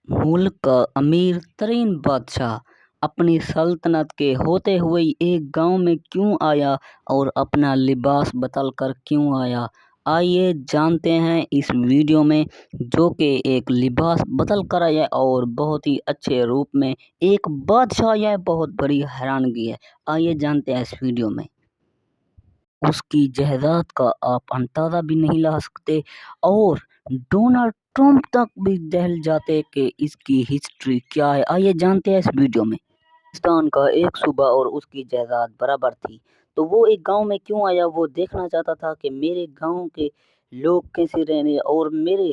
मुल्क का अमीर तरीन बादशाह अपनी सल्तनत के होते हुए एक गांव में क्यों आया और अपना लिबास बदल कर क्यों आया। आइए जानते हैं इस वीडियो में, जो कि एक लिबास बदल कर आया और बहुत ही अच्छे रूप में एक बादशाह। यह बहुत बड़ी हैरानगी है। आइए जानते हैं इस वीडियो में। उसकी जायदाद का आप अंदाजा भी नहीं लगा सकते और डोनाल्ड ट्रंप तक भी दहल जाते कि इसकी हिस्ट्री क्या है। आइए जानते हैं इस वीडियो में। पाकिस्तान का एक सूबा और उसकी जायदाद बराबर थी, तो वो एक गांव में क्यों आया। वो देखना चाहता था कि मेरे गांव के लोग कैसे रह रहे हैं और मेरे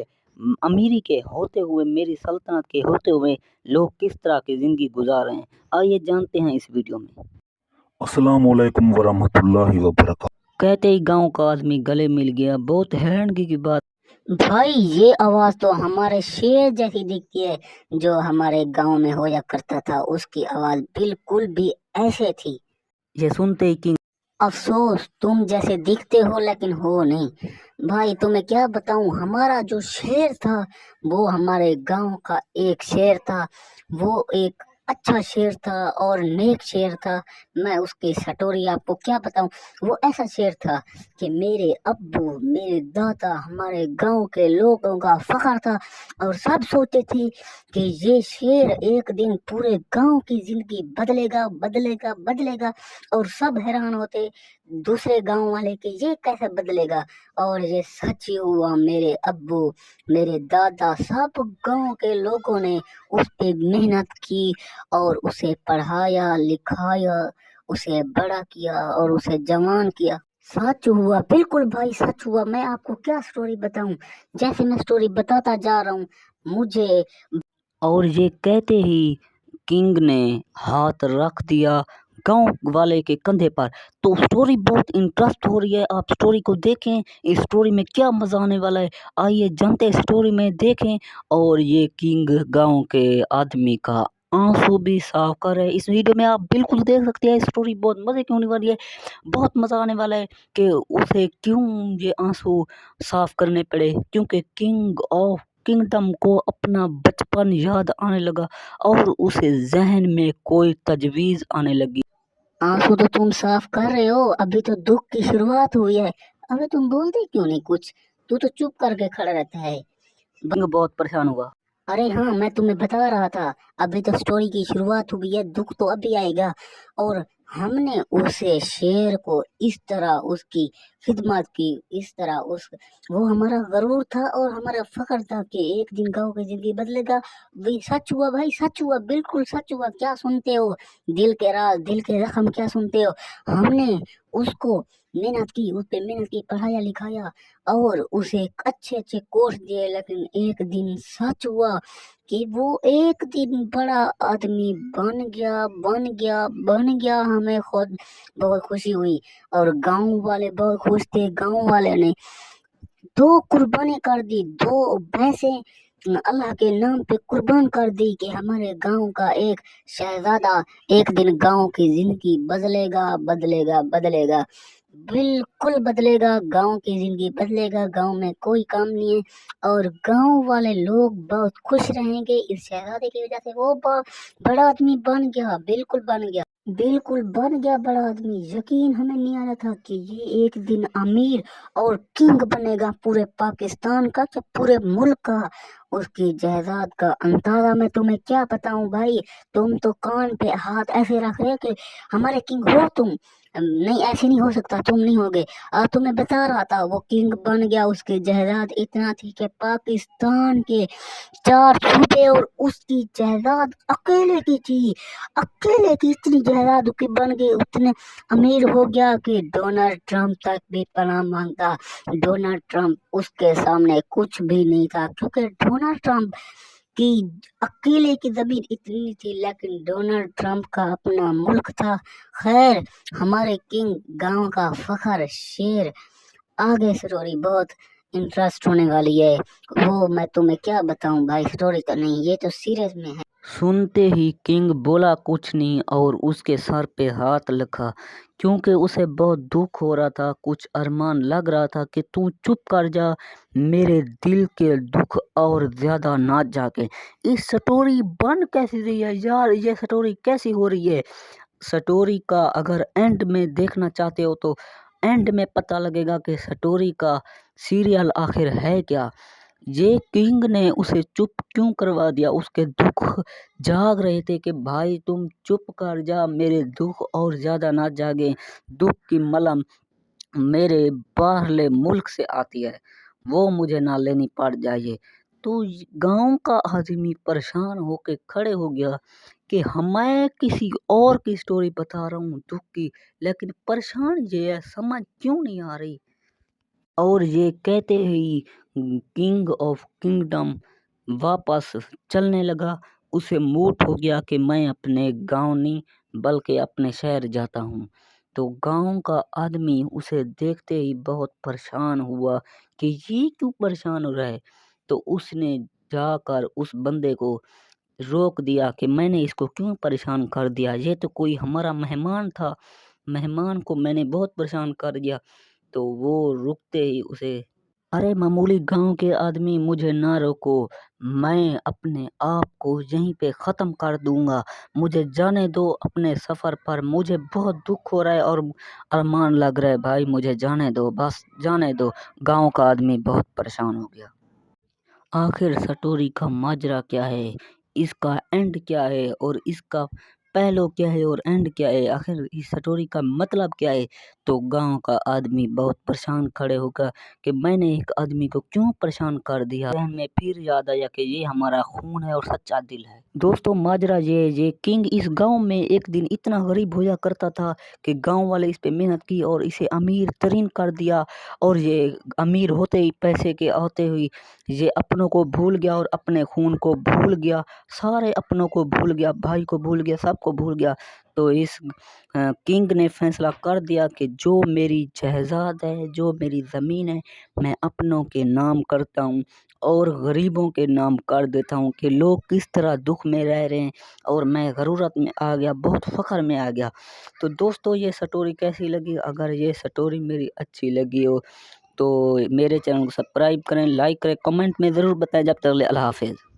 अमीरी के होते हुए, मेरी सल्तनत के होते हुए लोग किस तरह की जिंदगी गुजार रहे हैं। आइए जानते हैं इस वीडियो में। अस्सलाम वालेकुम वरहमतुल्लाहि वबरकातुहू। कहते ही गांव का आदमी गले मिल गया। बहुत हैरानगी की बात। भाई ये आवाज तो हमारे शेर जैसी दिखती है जो हमारे गांव में होया करता था। उसकी आवाज बिल्कुल भी ऐसे थी। ये सुनते ही किंग अफसोस तुम जैसे दिखते हो लेकिन हो नहीं। भाई तुम्हें क्या बताऊं, हमारा जो शेर था वो हमारे गांव का एक शेर था। वो एक अच्छा शेर था और नेक शेर था। मैं उसकी स्टोरी आपको क्या बताऊं। वो ऐसा शेर था कि मेरे अब्बू, मेरे दादा, हमारे गांव के लोगों का फख्र था और सब सोचते थे कि ये शेर एक दिन पूरे गांव की जिंदगी बदलेगा बदलेगा बदलेगा। और सब हैरान होते दूसरे गांव वाले कि ये कैसे बदलेगा। और ये सच ही हुआ। मेरे अब्बू, मेरे दादा, सब गांव के लोगों ने उस पे मेहनत की और उसे पढ़ाया लिखाया, उसे बड़ा किया और उसे जवान किया। सच हुआ, बिल्कुल भाई सच हुआ। मैं आपको क्या स्टोरी बताऊं। जैसे मैं स्टोरी बताता जा रहा हूँ मुझे। और ये कहते ही किंग ने हाथ रख दिया गांव वाले के कंधे पर। तो स्टोरी बहुत इंटरेस्ट हो रही है, आप स्टोरी को देखें। इस स्टोरी में क्या मजा आने वाला है, आइए जानते हैं। स्टोरी में देखें। और ये किंग गांव के आदमी का आंसू भी साफ कर रहे हैं। इस वीडियो में आप बिल्कुल देख सकते हैं। स्टोरी बहुत मजे की होने वाली है, बहुत मजा आने वाला है कि उसे क्यों ये आंसू साफ करने पड़े, क्योंकि किंग ऑफ किंगडम को अपना बचपन याद आने लगा और उसे जहन में कोई तजवीज आने लगी। आंसू तो तुम साफ कर रहे हो, अभी तो दुख की शुरुआत हुई है। अबे तुम बोलते क्यों नहीं कुछ, तू तो चुप करके खड़ा रहता है। किंग बहुत परेशान हुआ। अरे हाँ, मैं तुम्हें बता रहा था अभी तो स्टोरी की शुरुआत हुई है, दुख तो अभी आएगा। और हमने उसे शेर को इस तरह उसकी खिदमत की, इस तरह उस वो हमारा गरूर था और हमारा फख्र था कि एक दिन गांव की जिंदगी बदलेगा। भी सच हुआ भाई, सच हुआ, बिल्कुल सच हुआ। क्या सुनते हो, दिल के राज, दिल के जख्म क्या सुनते हो। हमने उसको मेहनत की, उस पे मेहनत की, पढ़ाया लिखाया और उसे अच्छे अच्छे कोर्स दिए। लेकिन एक दिन सच हुआ कि वो एक दिन बड़ा आदमी बन गया बन गया बन गया। हमें खुद बहुत खुशी हुई और गांव वाले बहुत खुश थे। गांव वाले ने 2 कुर्बानी कर दी, 2 भैंसें अल्लाह के नाम पे कुर्बान कर दी कि हमारे गांव का एक शहजादा एक दिन गांव की जिंदगी बदलेगा बदलेगा बदलेगा। बिल्कुल बदलेगा, गांव की जिंदगी बदलेगा। गांव में कोई काम नहीं है और गांव वाले लोग बहुत खुश रहेंगे इस शहजादे की वजह से। वो बड़ा आदमी बन गया, बिल्कुल बन गया, बिल्कुल बन गया बड़ा आदमी। यकीन हमें नहीं आ रहा था कि ये एक दिन अमीर और किंग बनेगा पूरे पाकिस्तान का, क्या पूरे मुल्क का। उसकी जायदाद का अंदाजा मैं तुम्हें क्या बताऊं भाई। तुम तो कान पे हाथ ऐसे रख रहे हो कि हमारे किंग हो तुम। नहीं, ऐसे नहीं हो सकता, तुम नहीं होगे। और तुम्हें बता रहा था वो किंग बन गया। उसकी जायदाद इतना थी कि पाकिस्तान के 4 सूबे और उसकी जायदाद अकेले की थी। अकेले की इतनी जायदाद उसकी बन गई, उतने अमीर हो गया कि डोनाल्ड ट्रंप तक भी पनाह मांगता। डोनाल्ड ट्रंप उसके सामने कुछ भी नहीं था, क्योंकि डोनाल्ड ट्रंप की अकेले की जमीन इतनी थी। लेकिन डोनाल्ड ट्रंप का अपना मुल्क था। खैर, हमारे किंग गांव का फखर शेर। आगे स्टोरी बहुत इंटरेस्ट होने वाली है। वो मैं तुम्हें क्या बताऊं भाई, स्टोरी तो नहीं, ये तो सीरियस में है। सुनते ही किंग बोला कुछ नहीं और उसके सर पे हाथ रखा, क्योंकि उसे बहुत दुख हो रहा था। कुछ अरमान लग रहा था कि तू चुप कर जा, मेरे दिल के दुख और ज़्यादा ना जाके। इस स्टोरी बन कैसी रही है यार, ये स्टोरी कैसी हो रही है। स्टोरी का अगर एंड में देखना चाहते हो तो एंड में पता लगेगा कि स्टोरी का सीरियल आखिर है क्या। ये किंग ने उसे चुप क्यों करवा दिया, उसके दुख जाग रहे थे कि भाई तुम चुप कर जा, मेरे दुख और ज़्यादा ना जागे। दुख की मलम मेरे बाहरले मुल्क से आती है, वो मुझे ना लेनी पड़ जाए। तो गांव का आदमी परेशान होके खड़े हो गया कि मैं किसी और की स्टोरी बता रहा हूँ दुख की, लेकिन परेशान ये है, समझ क्यों नहीं आ रही। और ये कहते ही किंग ऑफ किंगडम वापस चलने लगा। उसे मूड हो गया कि मैं अपने गांव नहीं बल्कि अपने शहर जाता हूँ। तो गांव का आदमी उसे देखते ही बहुत परेशान हुआ कि ये क्यों परेशान हो रहा है। तो उसने जाकर उस बंदे को रोक दिया कि मैंने इसको क्यों परेशान कर दिया, ये तो कोई हमारा मेहमान था, मेहमान को मैंने बहुत परेशान कर दिया। तो वो रुकते ही उसे, अरे मामूली गांव के आदमी मुझे ना रोको, मैं अपने आप को यहीं पे ख़त्म कर दूंगा, मुझे जाने दो अपने सफ़र पर, मुझे बहुत दुख हो रहा है और अरमान लग रहा है भाई, मुझे जाने दो, बस जाने दो। गांव का आदमी बहुत परेशान हो गया। आखिर स्टोरी का माजरा क्या है, इसका एंड क्या है और इसका पहलू क्या है और एंड क्या है, आखिर इस स्टोरी का मतलब क्या है। तो गांव का आदमी बहुत परेशान खड़े होकर कि मैंने एक आदमी को क्यों परेशान कर दिया। ज़हन में फिर याद आया कि ये हमारा खून है और सच्चा दिल है। दोस्तों माजरा ये किंग इस गांव में एक दिन इतना गरीब होया करता था कि गांव वाले इस पे मेहनत की और इसे अमीर तरीन कर दिया। और ये अमीर होते ही पैसे के आते हुए ये अपनों को भूल गया और अपने खून को भूल गया, सारे अपनों को भूल गया, भाई को भूल गया, सबको भूल गया। तो इस किंग ने फैसला कर दिया कि जो मेरी जायदाद है, जो मेरी ज़मीन है, मैं अपनों के नाम करता हूँ और गरीबों के नाम कर देता हूँ कि लोग किस तरह दुख में रह रहे हैं और मैं ज़रूरत में आ गया, बहुत फ़ख्र में आ गया। तो दोस्तों ये स्टोरी कैसी लगी, अगर ये स्टोरी मेरी अच्छी लगी हो तो मेरे चैनल को सब्सक्राइब करें, लाइक करें, कमेंट में ज़रूर बताएं। जब तक के लिए अल्लाह हाफिज़।